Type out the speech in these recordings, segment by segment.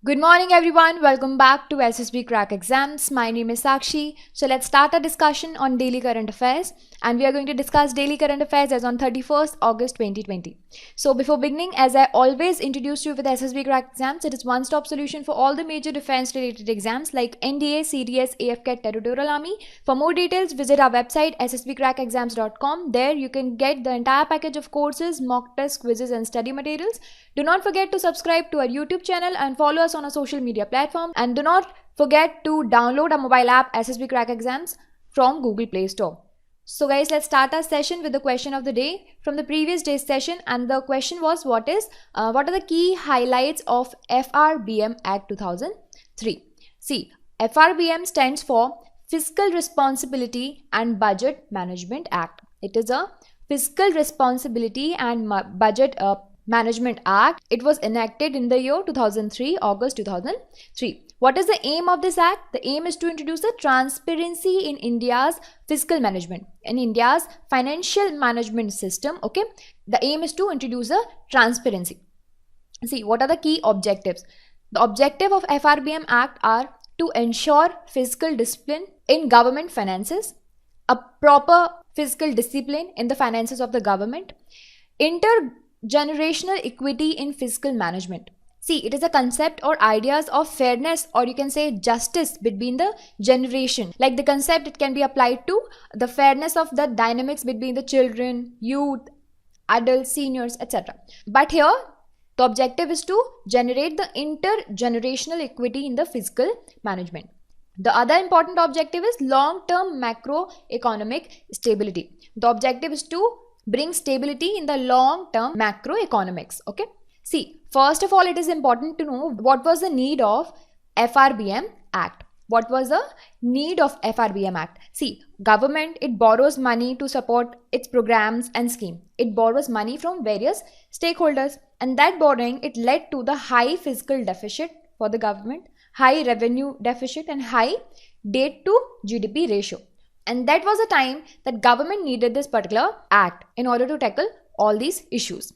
Good morning, everyone. Welcome back to SSB Crack Exams. My name is Sakshi. So let's start a discussion on daily current affairs, and we are going to discuss daily current affairs as on 31st August 2020. So before beginning, as I always introduced you with SSB Crack Exams, it is one-stop solution for all the major defense-related exams like NDA, CDS, AFCAT, Territorial Army. For more details, visit our website ssbcrackexams.com. There you can get the entire package of courses, mock tests, quizzes, and study materials. Do not forget to subscribe to our YouTube channel and follow us on our social media platform. And do not forget to download our mobile app SSB Crack Exams from Google Play Store. So guys, let's start our session with the question of the day from the previous day's session. And the question was, what are the key highlights of FRBM Act 2003? See, FRBM stands for Fiscal Responsibility and Budget Management Act. It is a Fiscal Responsibility and Budget Management Act. It was enacted in the year 2003, August 2003. What is the aim of this act? The aim is to introduce a transparency in India's fiscal management, in India's financial management system. Okay, the aim is to introduce a transparency. See, what are the key objectives? The objective of FRBM Act are to ensure fiscal discipline in government finances, a proper fiscal discipline in the finances of the government, intergenerational equity in fiscal management. See, it is a concept or ideas of fairness, or you can say justice between the generation. Like the concept, it can be applied to the fairness of the dynamics between the children, youth, adults, seniors, etc. But here, the objective is to generate the intergenerational equity in the fiscal management. The other important objective is long-term macroeconomic stability. The objective is to bring stability in the long-term macroeconomics. Okay. See, first of all, it is important to know what was the need of FRBM Act. What was the need of FRBM Act? See, government, it borrows money to support its programs and scheme. It borrows money from various stakeholders, and that borrowing, it led to the high fiscal deficit for the government, high revenue deficit, and high debt to GDP ratio. And that was a time that government needed this particular act in order to tackle all these issues.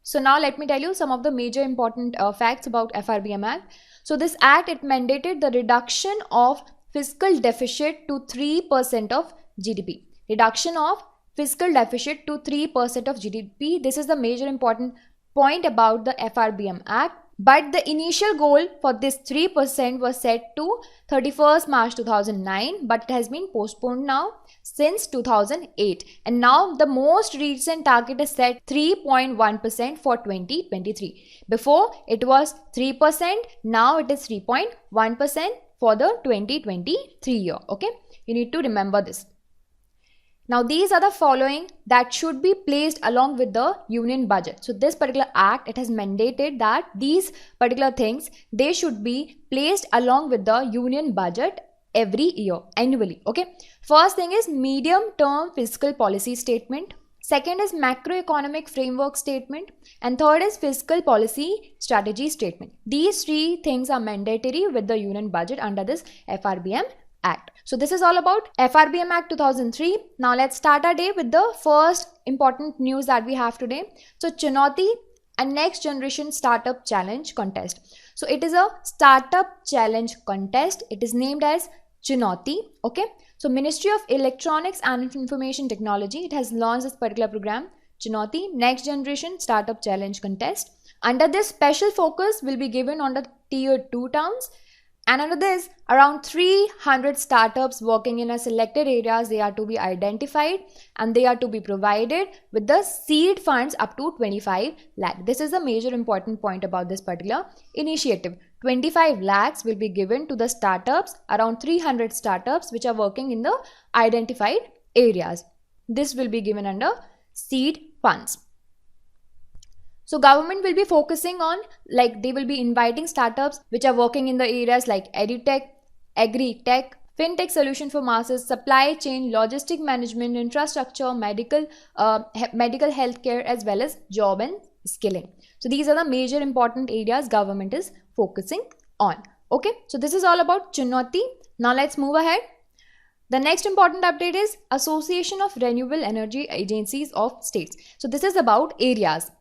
So now let me tell you some of the major important facts about FRBM Act. So this act, it mandated the reduction of fiscal deficit to 3% of GDP. Reduction of fiscal deficit to 3% of GDP. This is the major important point about the FRBM Act. But the initial goal for this 3% was set to 31st March 2009, but it has been postponed now since 2008. And now the most recent target is set 3.1% for 2023. Before it was 3%, now it is 3.1% for the 2023 year. Okay, you need to remember this. Now, these are the following that should be placed along with the union budget. So, this particular act, it has mandated that these particular things, they should be placed along with the union budget every year, annually. Okay. First thing is medium-term fiscal policy statement. Second is macroeconomic framework statement. And third is fiscal policy strategy statement. These three things are mandatory with the union budget under this FRBM Act. So this is all about FRBM Act 2003. Now let's start our day with the first important news that we have today. So Chunauti, a next generation startup challenge contest. So it is a startup challenge contest. It is named as Chunauti. Okay. So Ministry of Electronics and Information Technology, it has launched this particular program, Chunauti, next generation startup challenge contest. Under this, special focus will be given on the tier 2 towns. And under this, around 300 startups working in a selected areas, they are to be identified and they are to be provided with the seed funds up to 25 lakh. This is a major important point about this particular initiative. 25 lakhs will be given to the startups, around 300 startups which are working in the identified areas. This will be given under seed funds. So government will be focusing on, like they will be inviting startups which are working in the areas like edutech, agri-tech, fintech solution for masses, supply chain, logistic management, infrastructure, medical healthcare, as well as job and skilling. So these are the major important areas government is focusing on. Okay, so this is all about Chunauti. Now let's move ahead. The next important update is Association of Renewable Energy Agencies of States. So this is about areas.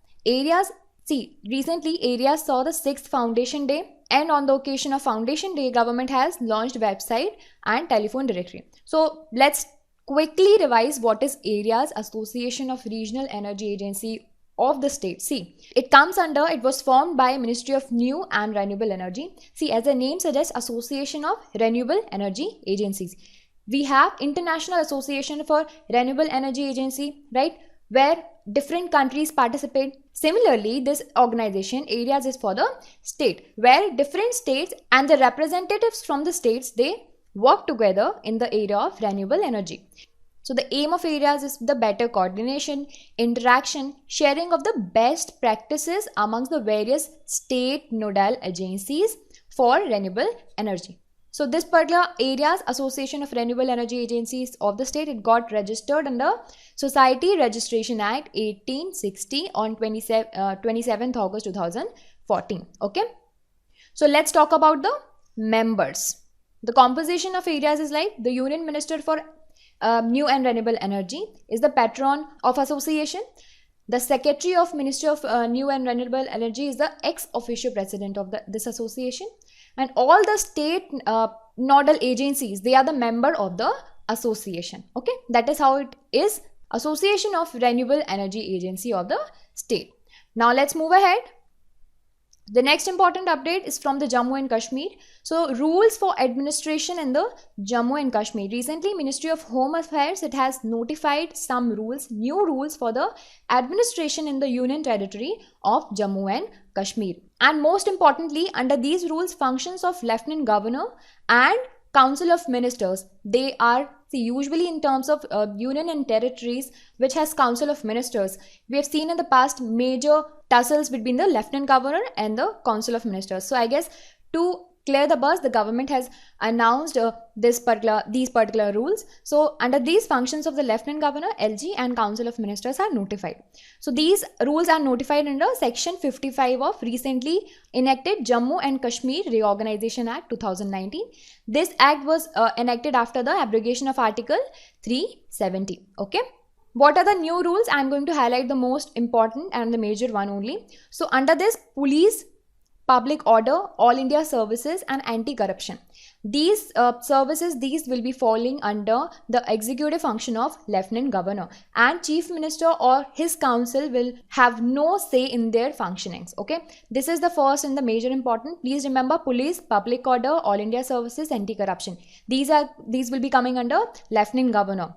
See, recently areas saw the 6th Foundation Day. and on the occasion of Foundation Day, government has launched website and telephone directory. So let's quickly revise what is AREA's, Association of Regional Energy Agency of the state. See, it was formed by Ministry of New and Renewable Energy. See, as the name suggests, Association of Renewable Energy Agencies. We have International Association for Renewable Energy Agency, right, where different countries participate. Similarly, this organization, AREAS, is for the state, where different states and the representatives from the states, they work together in the area of renewable energy. So the aim of AREAS is the better coordination, interaction, sharing of the best practices amongst the various state nodal agencies for renewable energy. So this particular AREAS, Association of Renewable Energy Agencies of the state, it got registered under Society Registration Act 1860 on 27th August 2014. Okay. So let's talk about the members. The composition of AREAS is like the Union Minister for New and Renewable Energy is the patron of association. The Secretary of Ministry of New and Renewable Energy is the ex officio president of this association. And all the state nodal agencies, they are the member of the association. Okay, that is how it is. Association of Renewable Energy Agency of the state. Now let's move ahead. The next important update is from the Jammu and Kashmir. So rules for administration in the Jammu and Kashmir. Recently, Ministry of Home Affairs, it has notified some rules, new rules for the administration in the Union Territory of Jammu and Kashmir. And most importantly, under these rules, functions of Lieutenant Governor and Council of Ministers, they are usually in terms of union and territories which has Council of Ministers. We have seen in the past major tussles between the Lieutenant Governor and the Council of Ministers. So I guess to clear the buzz, the government has announced these particular rules. So under these, functions of the Lieutenant Governor, LG, and Council of Ministers are notified. So these rules are notified under Section 55 of recently enacted Jammu and Kashmir Reorganization Act 2019. This act was enacted after the abrogation of Article 370. Okay. What are the new rules? I am going to highlight the most important and the major one only. So under this, police, public order, all India services, and anti-corruption. These services, these will be falling under the executive function of Lieutenant Governor, and Chief Minister or his council will have no say in their functionings. Okay, this is the first and the major important. Please remember, police, public order, all India services, anti-corruption. These will be coming under Lieutenant Governor.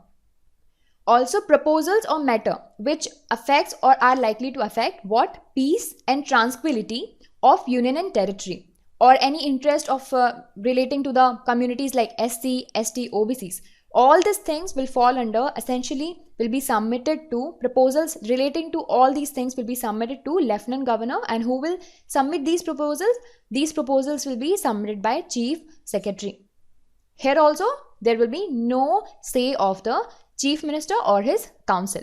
Also, proposals or matter which affects or are likely to affect what? Peace and tranquility of union and territory, or any interest of relating to the communities like SC, ST, OBCs. All these things will fall under, essentially will be submitted to, proposals relating to all these things will be submitted to Lieutenant Governor, and who will submit these proposals? These proposals will be submitted by Chief Secretary. Here also there will be no say of the Chief Minister or his council.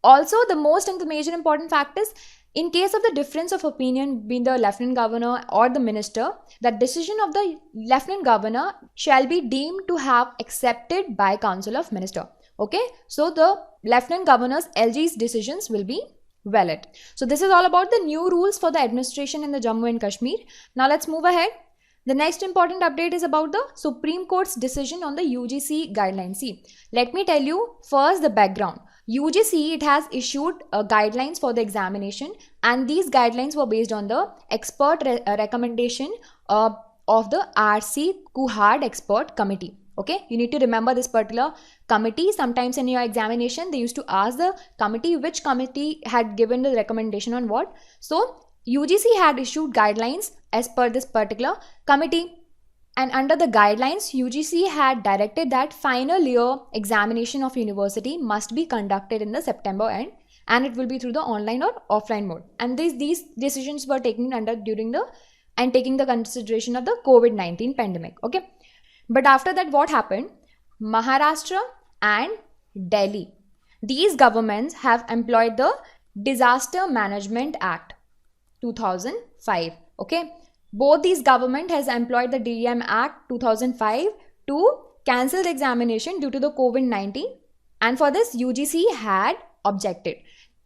Also, the most and the major important fact is, in case of the difference of opinion between the Lieutenant Governor or the Minister, the decision of the Lieutenant Governor shall be deemed to have accepted by Council of Minister. Okay, so the Lieutenant Governor's LG's decisions will be valid. So this is all about the new rules for the administration in the Jammu and Kashmir. Now let's move ahead. The next important update is about the Supreme Court's decision on the UGC guidelines. See, let me tell you first the background. UGC, it has issued guidelines for the examination, and these guidelines were based on the expert recommendation of the RC Kuhad Expert Committee. Okay, you need to remember this particular committee. Sometimes in your examination, they used to ask the committee which committee had given the recommendation on what. So UGC had issued guidelines as per this particular committee. And under the guidelines, UGC had directed that final year examination of university must be conducted in the September end, and it will be through the online or offline mode. And these decisions were taken under taking the consideration of the COVID-19 pandemic. Okay, but after that, what happened? Maharashtra and Delhi, these governments have employed the Disaster Management Act 2005. Okay. Both these government has employed the DM Act 2005 to cancel the examination due to the COVID-19, and for this UGC had objected.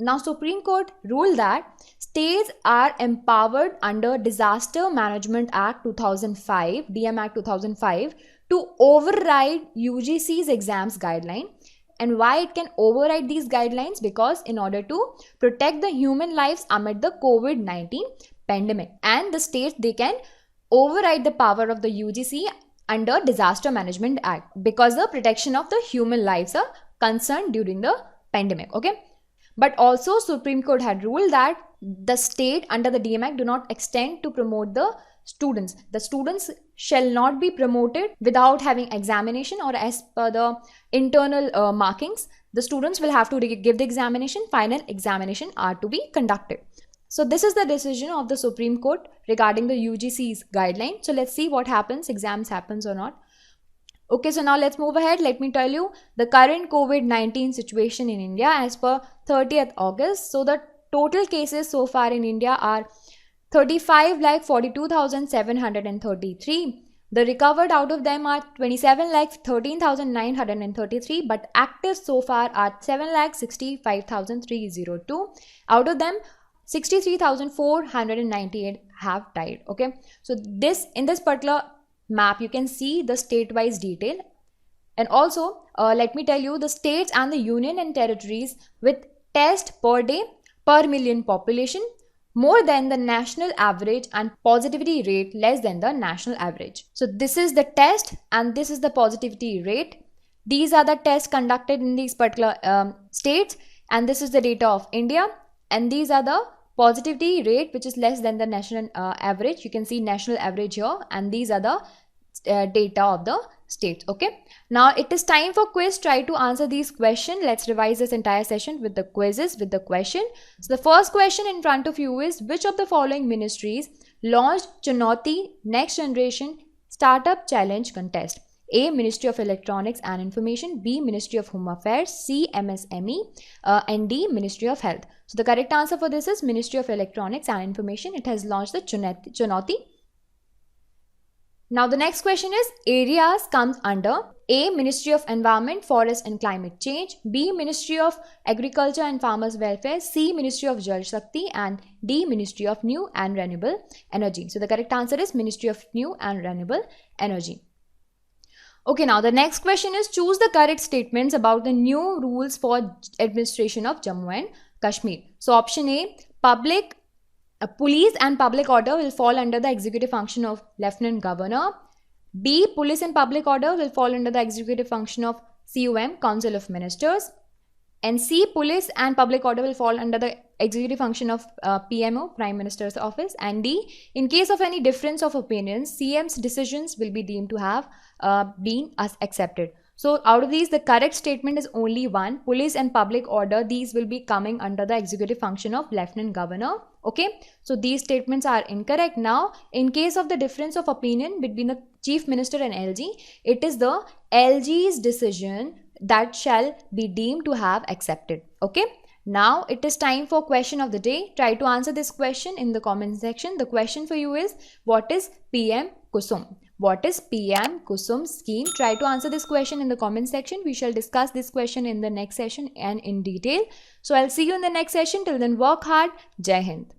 Now, Supreme Court ruled that states are empowered under Disaster Management Act 2005, DM Act 2005, to override UGC's exams guideline. And why it can override these guidelines? Because in order to protect the human lives amid the COVID-19 pandemic, and the states, they can override the power of the UGC under Disaster Management Act because the protection of the human lives are concerned during the pandemic. Okay, but also Supreme Court had ruled that the state under the DM Act do not extend to promote the students. The students shall not be promoted without having examination or as per the internal markings. The students will have to give the examination. Final examination are to be conducted. So this is the decision of the Supreme Court regarding the UGC's guideline. So let's see what happens, exams happens or not. Okay, so now let's move ahead. Let me tell you the current COVID-19 situation in India as per 30th August. So the total cases so far in India are 35,42,733. The recovered out of them are 27,13,933, but active so far are 7,65,302. Out of them, 63,498 have died. Okay, so this in this particular map you can see the state-wise detail, and also let me tell you the states and the union and territories with test per day per million population more than the national average and positivity rate less than the national average. So this is the test and this is the positivity rate. These are the tests conducted in these particular states, and this is the data of India, and these are the positivity rate which is less than the national average. You can see national average here, and these are the data of the states. Okay, now it is time for quiz. Try to answer these questions. Let's revise this entire session with the quizzes, with the question. So the first question in front of you is, which of the following ministries launched Chunauti Next Generation Startup Challenge Contest? A. Ministry of Electronics and Information, B. Ministry of Home Affairs, C. MSME, and D. Ministry of Health. So the correct answer for this is Ministry of Electronics and Information. It has launched the Chunauti. Now the next question is, areas comes under A. Ministry of Environment, Forest and Climate Change, B. Ministry of Agriculture and Farmers Welfare, C. Ministry of Jal Shakti, and D. Ministry of New and Renewable Energy. So the correct answer is Ministry of New and Renewable Energy. Okay, now the next question is, choose the correct statements about the new rules for administration of Jammu and Kashmir. So option A, police and public order will fall under the executive function of Lieutenant Governor. B, police and public order will fall under the executive function of COM, Council of Ministers. And C, police and public order will fall under the executive function of PMO, Prime Minister's Office. And D, in case of any difference of opinions, CM's decisions will be deemed to have been as accepted. So out of these, the correct statement is only one. Police and public order, these will be coming under the executive function of Lieutenant Governor. Okay, so these statements are incorrect. Now, in case of the difference of opinion between the Chief Minister and LG, it is the LG's decision that shall be deemed to have accepted. Okay, now it is time for question of the day. Try to answer this question in the comment section. The question for you is, what is PM Kusum? What is PM Kusum scheme? Try to answer this question in the comment section. We shall discuss this question in the next session and in detail. So I'll see you in the next session. Till then, work hard. Jai Hind.